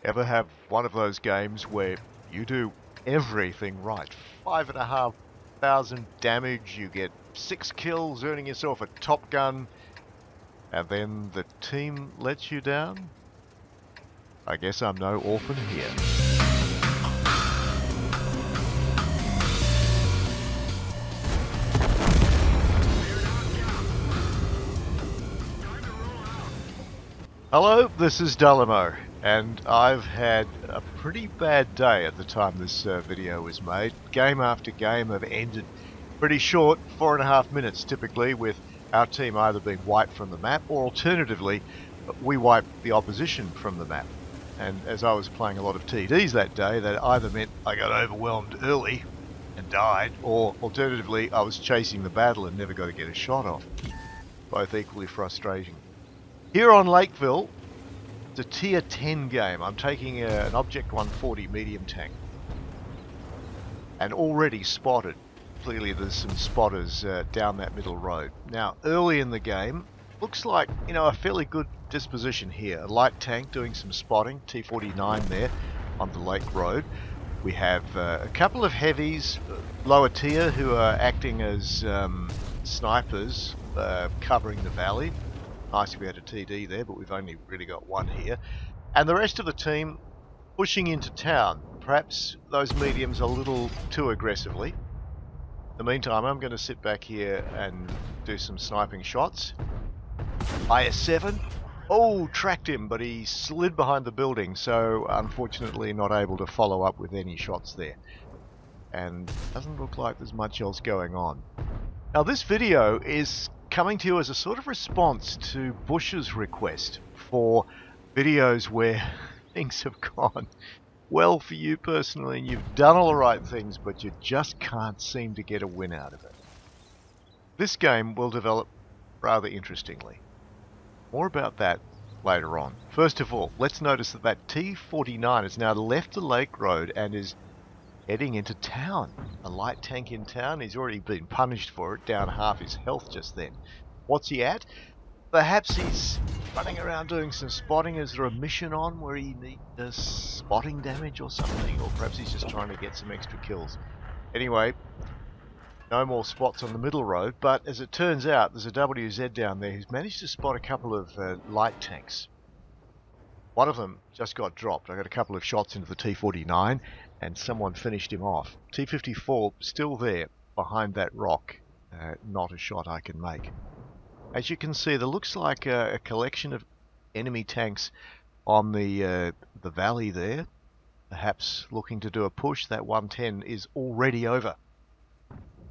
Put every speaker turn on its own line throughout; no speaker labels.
Ever have one of those games where you do everything right? 5,500 damage, you get 6 kills, earning yourself a Top Gun, and then the team lets you down? I guess I'm no orphan here. Hello, this is Dalemo, and I've had a pretty bad day at the time this video was made. Game after game have ended pretty short, 4.5 minutes typically, with our team either being wiped from the map or alternatively we wiped the opposition from the map. And as I was playing a lot of TDs that day, that either meant I got overwhelmed early and died, or alternatively I was chasing the battle and never got to get a shot off. Both equally frustrating. Here on Lakeville, it's a tier 10 game. I'm taking an Object 140 medium tank. And already spotted. Clearly there's some spotters down that middle road. Now, early in the game, looks like, a fairly good disposition here. A light tank doing some spotting, T49 there on the Lake Road. We have a couple of heavies, lower tier, who are acting as snipers, covering the valley. Nice if we had a TD there, but we've only really got one here. And the rest of the team pushing into town. Perhaps those mediums a little too aggressively. In the meantime, I'm going to sit back here and do some sniping shots. IS-7. Oh, tracked him, but he slid behind the building, so unfortunately not able to follow up with any shots there. And doesn't look like there's much else going on. Now this video is coming to you as a sort of response to Bush's request for videos where things have gone well for you personally and you've done all the right things, but you just can't seem to get a win out of it. This game will develop rather interestingly. More about that later on. First of all, let's notice that that T49 has now left the Lake Road and is heading into town. A light tank in town. He's already been punished for it, down half his health just then. What's he at? Perhaps he's running around doing some spotting. Is there a mission on where he needs spotting damage or something? Or perhaps he's just trying to get some extra kills. Anyway, no more spots on the middle road, but as it turns out, there's a WZ down there who's managed to spot a couple of light tanks. One of them just got dropped. I got a couple of shots into the T49 and someone finished him off. T54 still there behind that rock. Not a shot I can make. As you can see, there looks like a collection of enemy tanks on the valley there. Perhaps looking to do a push. That 110 is already over.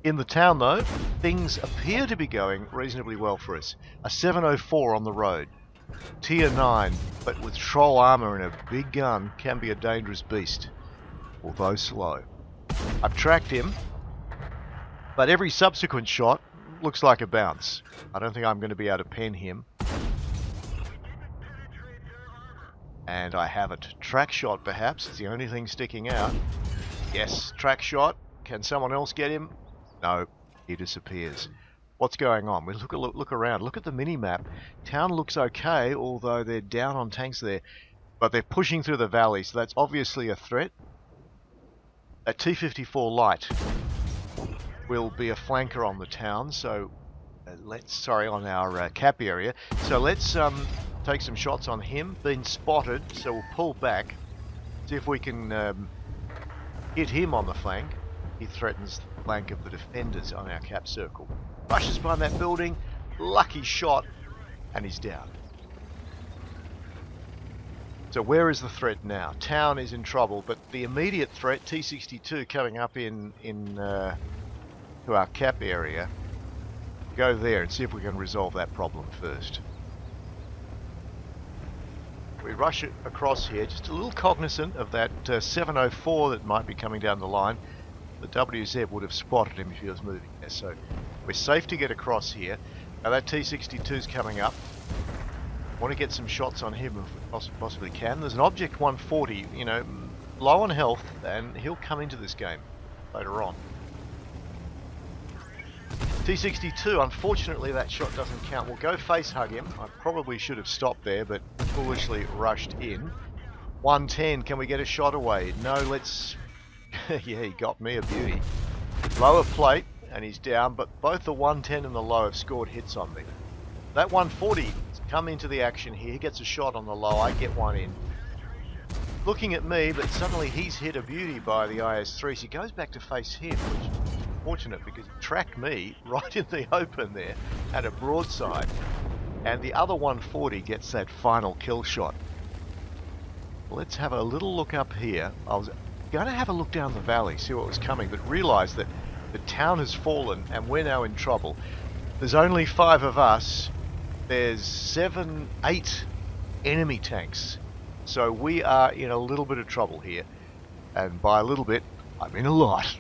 In the town though, things appear to be going reasonably well for us. A 704 on the road. Tier 9, but with troll armor and a big gun, can be a dangerous beast, although slow. I've tracked him, but every subsequent shot looks like a bounce. I don't think I'm going to be able to pen him. And I haven't. Track shot perhaps is the only thing sticking out. Yes, track shot. Can someone else get him? No, he disappears. What's going on? We look around. Look at the mini-map. Town looks okay, although they're down on tanks there. But they're pushing through the valley, so that's obviously a threat. That T-54 light will be a flanker on the town, so on our cap area. So let's take some shots on him. Been spotted, so we'll pull back. See if we can hit him on the flank. He threatens the flank of the defenders on our cap circle. Rushes behind that building, lucky shot, and he's down. So where is the threat now? Town is in trouble, but the immediate threat, T62 coming up to our cap area. Go there and see if we can resolve that problem first. We rush it across here, just a little cognizant of that 704 that might be coming down the line. The WZ would have spotted him if he was moving there, so we're safe to get across here. Now that T62 is coming up. Want to get some shots on him if we possibly can. There's an Object 140, low on health, and he'll come into this game later on. T62, unfortunately that shot doesn't count. We'll go face hug him. I probably should have stopped there, but foolishly rushed in. 110, can we get a shot away? No, let's... yeah, he got me a beauty. Lower plate, and he's down, but both the 110 and the low have scored hits on me. That 140 has come into the action here. He gets a shot on the low, I get one in. Looking at me, but suddenly he's hit a beauty by the IS-3, so he goes back to face him, which is fortunate because he tracked me right in the open there at a broadside. And the other 140 gets that final kill shot. Let's have a little look up here. I was going to have a look down the valley, see what was coming, but realised that the town has fallen and we're now in trouble. There's only 5 of us. There's 8 enemy tanks. So we are in a little bit of trouble here. And by a little bit, I mean a lot.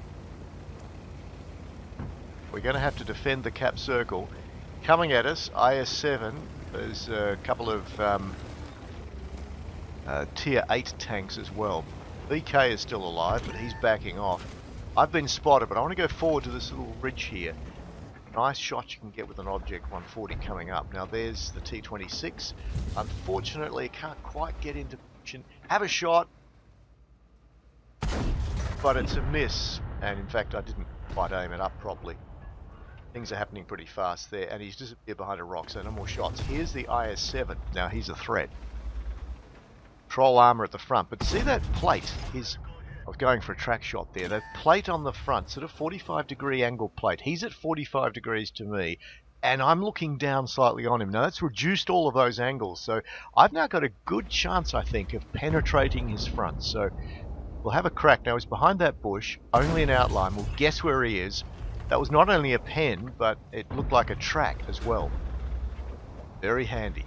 We're going to have to defend the cap circle. Coming at us, IS-7. There's a couple of tier 8 tanks as well. BK is still alive, but he's backing off. I've been spotted, but I want to go forward to this little ridge here. Nice shot you can get with an Object 140 coming up. Now there's the T-26. Unfortunately, can't quite get into position. Have a shot, but it's a miss. And in fact, I didn't quite aim it up properly. Things are happening pretty fast there, and he's disappeared behind a rock, so no more shots. Here's the IS-7. Now he's a threat. Troll armor at the front, but see that plate? I was going for a track shot there. That plate on the front, sort of 45-degree angle plate. He's at 45 degrees to me, and I'm looking down slightly on him. Now that's reduced all of those angles, so I've now got a good chance, I think, of penetrating his front. So we'll have a crack. Now he's behind that bush, only an outline. We'll guess where he is. That was not only a pen, but it looked like a track as well. Very handy.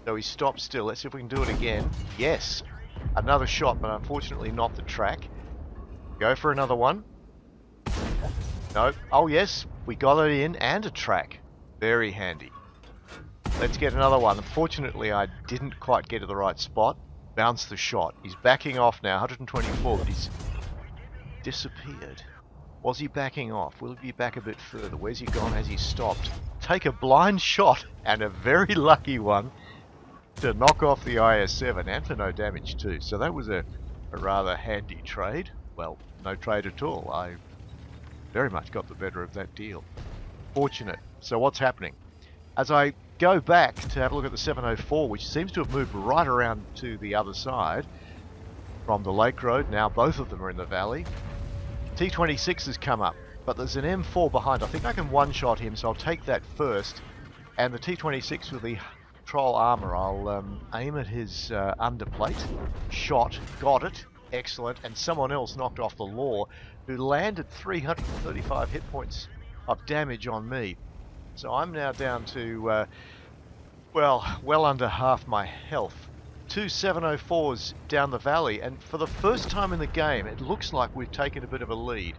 So he stopped still. Let's see if we can do it again. Yes. Another shot, but unfortunately not the track. Go for another one. No. Oh yes, we got it in and a track. Very handy. Let's get another one. Unfortunately, I didn't quite get to the right spot. Bounce the shot. He's backing off now, 124, but he's disappeared. Was he backing off? Will he be back a bit further? Where's he gone? Has he stopped? Take a blind shot, and a very lucky one, to knock off the IS-7, and for no damage too. So that was a rather handy trade. Well, no trade at all. I very much got the better of that deal. Fortunate. So what's happening? As I go back to have a look at the 704, which seems to have moved right around to the other side from the Lake Road. Now both of them are in the valley. T-26 has come up, but there's an M4 behind. I think I can one-shot him, so I'll take that first. And the T-26 with the troll armor, I'll aim at his underplate. Shot, got it, excellent. And someone else knocked off the law, who landed 335 hit points of damage on me. So I'm now down to, well under half my health. 2 704s down the valley, and for the first time in the game, it looks like we've taken a bit of a lead.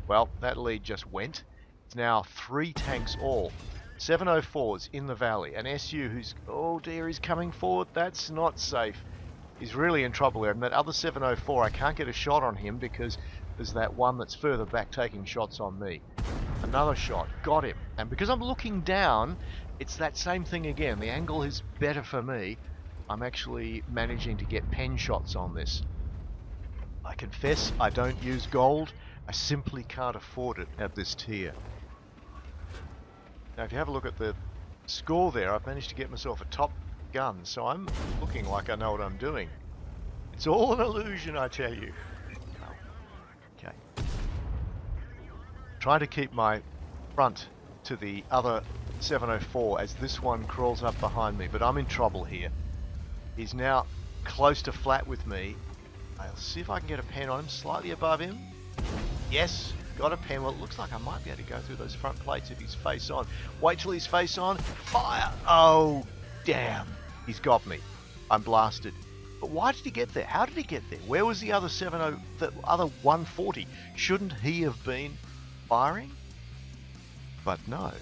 Well, that lead just went. It's now 3 tanks all. 704s in the valley. An SU who's, oh dear, he's coming forward. That's not safe. He's really in trouble there. And that other 704, I can't get a shot on him because there's that one that's further back taking shots on me. Another shot. Got him. And because I'm looking down, it's that same thing again. The angle is better for me. I'm actually managing to get pen shots on this. I confess I don't use gold. I simply can't afford it at this tier. Now if you have a look at the score there, I've managed to get myself a top gun, so I'm looking like I know what I'm doing. It's all an illusion, I tell you. Okay. Trying to keep my front to the other 704 as this one crawls up behind me, but I'm in trouble here. He's now close to flat with me. I'll see if I can get a pen on him, slightly above him. Yes, got a pen. Well, it looks like I might be able to go through those front plates if he's face on. Wait till he's face on. Fire! Oh, damn. He's got me. I'm blasted. But why did he get there? How did he get there? Where was the other the other 140? Shouldn't he have been firing? But no.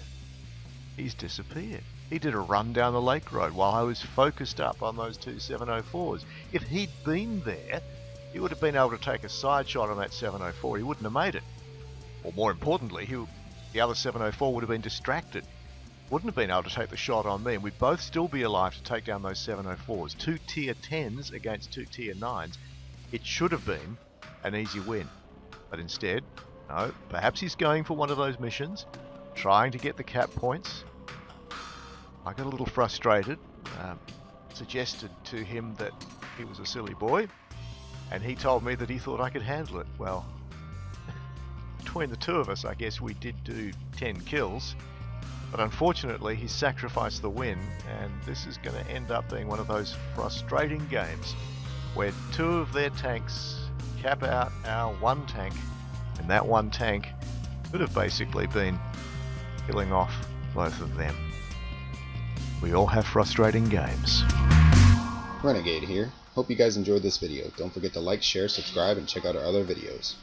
He's disappeared. He did a run down the Lake Road while I was focused up on those 2 704s. If he'd been there, he would have been able to take a side shot on that 704. He wouldn't have made it. Or more importantly, the other 704 would have been distracted. wouldn't have been able to take the shot on me, and we'd both still be alive to take down those 704s. 2 tier 10s against 2 tier 9s. It should have been an easy win. But instead, no, perhaps he's going for one of those missions, trying to get the cap points. I got a little frustrated, suggested to him that he was a silly boy, and he told me that he thought I could handle it. Well, between the two of us, I guess we did do 10 kills, but unfortunately he sacrificed the win, and this is going to end up being one of those frustrating games where 2 of their tanks cap out our 1 tank, and that 1 tank could have basically been killing off both of them. We all have frustrating games.
Renegade here. Hope you guys enjoyed this video. Don't forget to like, share, subscribe, and check out our other videos.